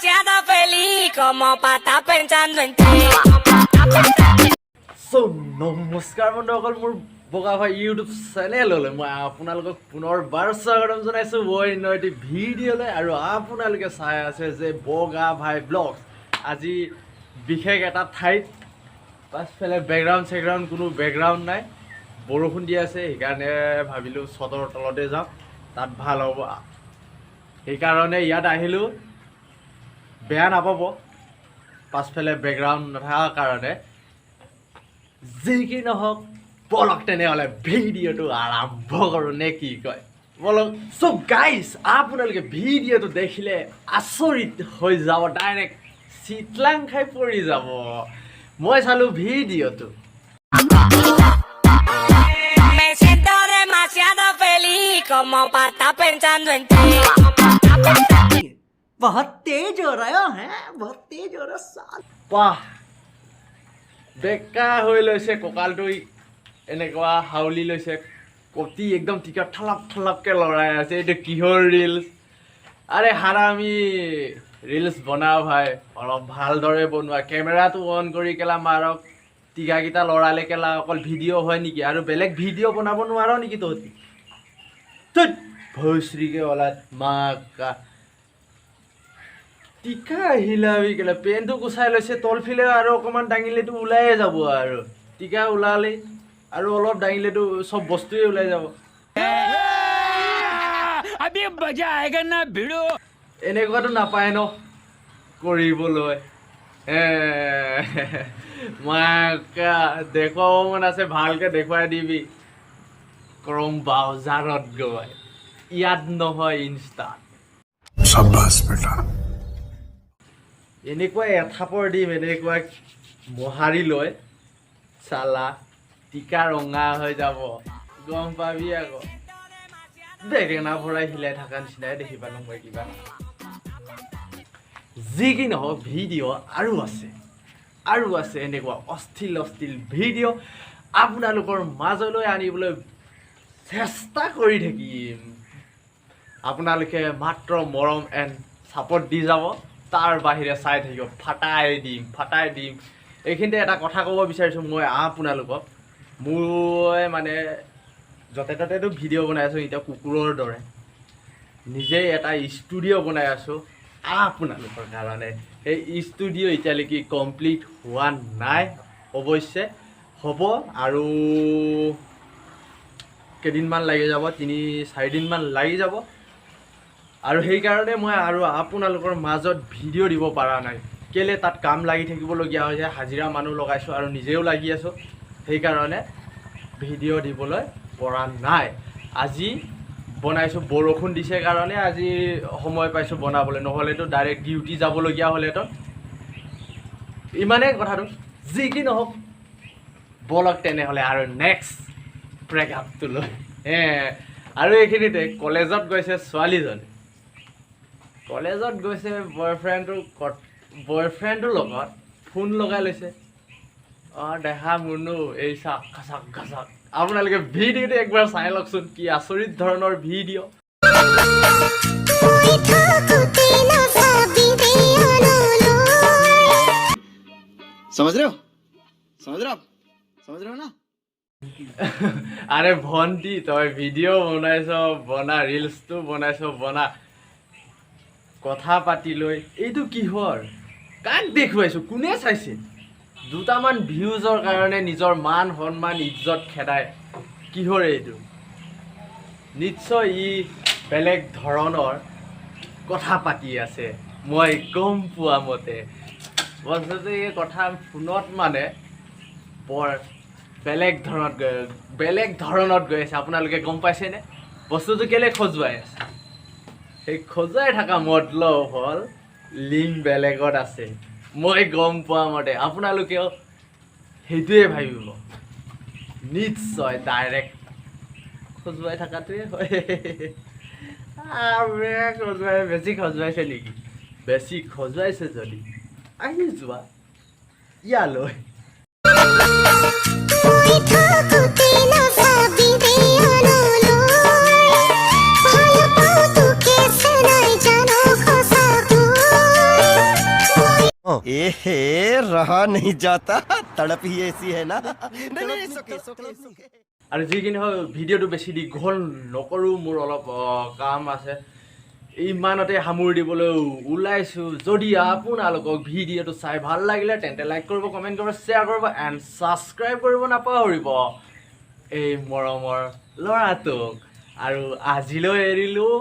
demasiado feliz como para estar pensando en ti. So, নমস্কাৰ বন্ধুসকল মোৰ বগা ভাই ইউটিউব চেনেললৈ মই আপোনালোকক পুনৰবাৰ স্বাগতম জনাইছোঁ অন্য এটি ভিডিঅ'লৈ আৰু আপোনালোকে চাই আছে যে বগা ভাই ব্লগছ আজি বিশেষ এটা ঠাইত পাছফালে বেকগ্ৰাউণ্ড কোনো বেকগ্ৰাউণ্ড নাই বৰষুণ দি আছে সেইকাৰণে ভাবিলোঁ ছটৰ তলতে যাওঁ তাত ভাল হ'ব সেইকাৰণে ইয়াত আহিলোঁ বেয়া নাপাব পাছফালে বেকগ্ৰাউণ্ড নথকাৰ কাৰণে যি কি নহওক বলক তেনেহ'লে ভিডিঅ'টো আৰম্ভ কৰোঁ নে কি কয় বলক চ' গাইজ আপোনালোকে ভিডিঅ'টো দেখিলে আচৰিত হৈ যাব ডাইৰেক্ট চিটলাং খাই পৰি যাব মই চালোঁ ভিডিঅ'টো Me siento demasiado feliz como para estar pensando en ti. बहुत तेज हो रहा है बहुत तेज हो रहा साल বাহ বেকা হৈ লৈছে কঁকালটো এনেকুৱা হাউলি লৈছে কটি একদম টিকট ঠালাপকৈ লৰাই আছে এইটো কিহৰ ৰিলছ আৰে হাৰামি ৰিলছ বনাও ভাই অলপ ভালদৰে বনোৱা কেমেৰাটো অন কৰি কেলা মাৰক টিকাকেইটা লৰালে কেলা অকল ভিডিঅ' হয় নেকি আৰু বেলেগ ভিডিঅ' বনাব নোৱাৰ নেকি তহঁতি তত ভৈশ্ৰীকে ওলাত মাকা টিকা হিলাবি কেলা পেনটো গুচাই লৈছে তলফালে আৰু অকণমান দাঙিলেতো ওলায়ে যাব আৰু টিকা ওলালে আৰু অলপ দাঙিলেতো চব বস্তুৱে ওলাই যাব এনেকুৱাটো নাপায় ন কৰিবলৈ মাকা দেখুৱাব মন আছে ভালকৈ দেখুৱাই দিবি ক্ৰম ব্ৰাউজাৰত গৈ ইয়াত নহয় ইনষ্টাত এনেকুৱা এথাপৰ দিম এনেকুৱা মোহাৰি লৈ চালা টিকা ৰঙা হৈ যাব গম পাবি আকৌ বেঙেনা ভৰাই হিলাই থকা নিচিনাই দেখিবা নহয় কিবা যি কি নহওক ভিডিঅ' আৰু আছে এনেকুৱা অস্থিল ভিডিঅ' আপোনালোকৰ মাজলৈ আনিবলৈ চেষ্টা কৰি থাকিম আপোনালোকে মাত্ৰ মৰম এণ্ড ছাপৰ্ট দি যাব তাৰ বাহিৰে চাই থাকিব ফাটাই দিম এইখিনিতে এটা কথা ক'ব বিচাৰিছোঁ মই আপোনালোকক মই মানে য'তে ত'তেতো ভিডিঅ' বনাই আছোঁ এতিয়া কুকুৰৰ দৰে নিজেই এটা ষ্টুডিঅ' বনাই আছোঁ আপোনালোকৰ কাৰণে সেই ষ্টুডিঅ' এতিয়ালৈকে কমপ্লিট হোৱা নাই অৱশ্যে হ'ব আৰু কেইদিনমান লাগি যাব 3-4 দিনমান লাগি যাব আৰু সেইকাৰণে মই আৰু আপোনালোকৰ মাজত ভিডিঅ' দিব পৰা নাই কেলে তাত কাম লাগি থাকিবলগীয়া হৈছে হাজিৰা মানুহ লগাইছোঁ আৰু নিজেও লাগি আছোঁ সেইকাৰণে ভিডিঅ' দিবলৈ পৰা নাই আজি বনাইছোঁ বৰষুণ দিছে কাৰণে আজি সময় পাইছোঁ বনাবলৈ নহ'লেতো ডাইৰেক্ট ডিউটি যাবলগীয়া হ'লেতো ইমানেই কথাটো যি কি নহওক বলক তেনেহ'লে আৰু নেক্সট ব্ৰেকআপটো লৈ আৰু এইখিনিতে কলেজত গৈছে ছোৱালীজনী কলেজত গৈছে বয়ফ্ৰেণ্ডটোৰ লগত ফোন লগাই লৈছে অঁ দেখা মুনু এই চাক ঘাচাক আপোনালোকে ভিডিঅ'টো একবাৰ চাই লওকচোন কি আচৰিত ধৰণৰ ভিডিঅ' समझ रहे हो ना আৰে ভণ্টি তই ভিডিঅ' বনাইছ বনা ৰিলছটো বনাইছ বনা কথা পাতি লৈ এইটো কিহৰ কাক দেখুৱাইছোঁ কোনে চাইছে দুটামান ভিউজৰ কাৰণে নিজৰ মান সন্মান ইজ্জত খেদাই কিহৰ এইটো নিশ্চয় ই বেলেগ ধৰণৰ কথা পাতি আছে মই গম পোৱা মতে বস্তুটো এই কথা ফোনত মানে বৰ বেলেগ ধৰণত গৈ আছে আপোনালোকে গম পাইছেনে বস্তুটো কেলৈ খজুৱাই আছে সেই খজুৱাই থকা মতলব হ'ল লিংক বেলেগত আছে মই গম পোৱা মতে আপোনালোকেও সেইটোৱে ভাবিব নিশ্চয় ডাইৰেক্ট খজুৱাই থকাটোৱে হয় বেছি খজুৱাইছে নেকি বেছি খজুৱাইছে যদি আহি যোৱা ইয়ালৈ रहा नहीं जाता तड़प ही ऐसी है ना আৰু যিখিনি হয় ভিডিঅ'টো বেছি দীঘল নকৰোঁ মোৰ অলপ কাম আছে ইমানতে সামৰি দিবলৈ ওলাইছোঁ যদি আপোনালোকক ভিডিঅ'টো চাই ভাল লাগিলে তেন্তে লাইক কৰিব কমেণ্ট কৰিব শ্বেয়াৰ কৰিব এণ্ড ছাবস্ক্ৰাইব কৰিব নাপাহৰিব এই মৰমৰ ল'ৰাটোক আৰু আজিলৈ এৰিলোঁ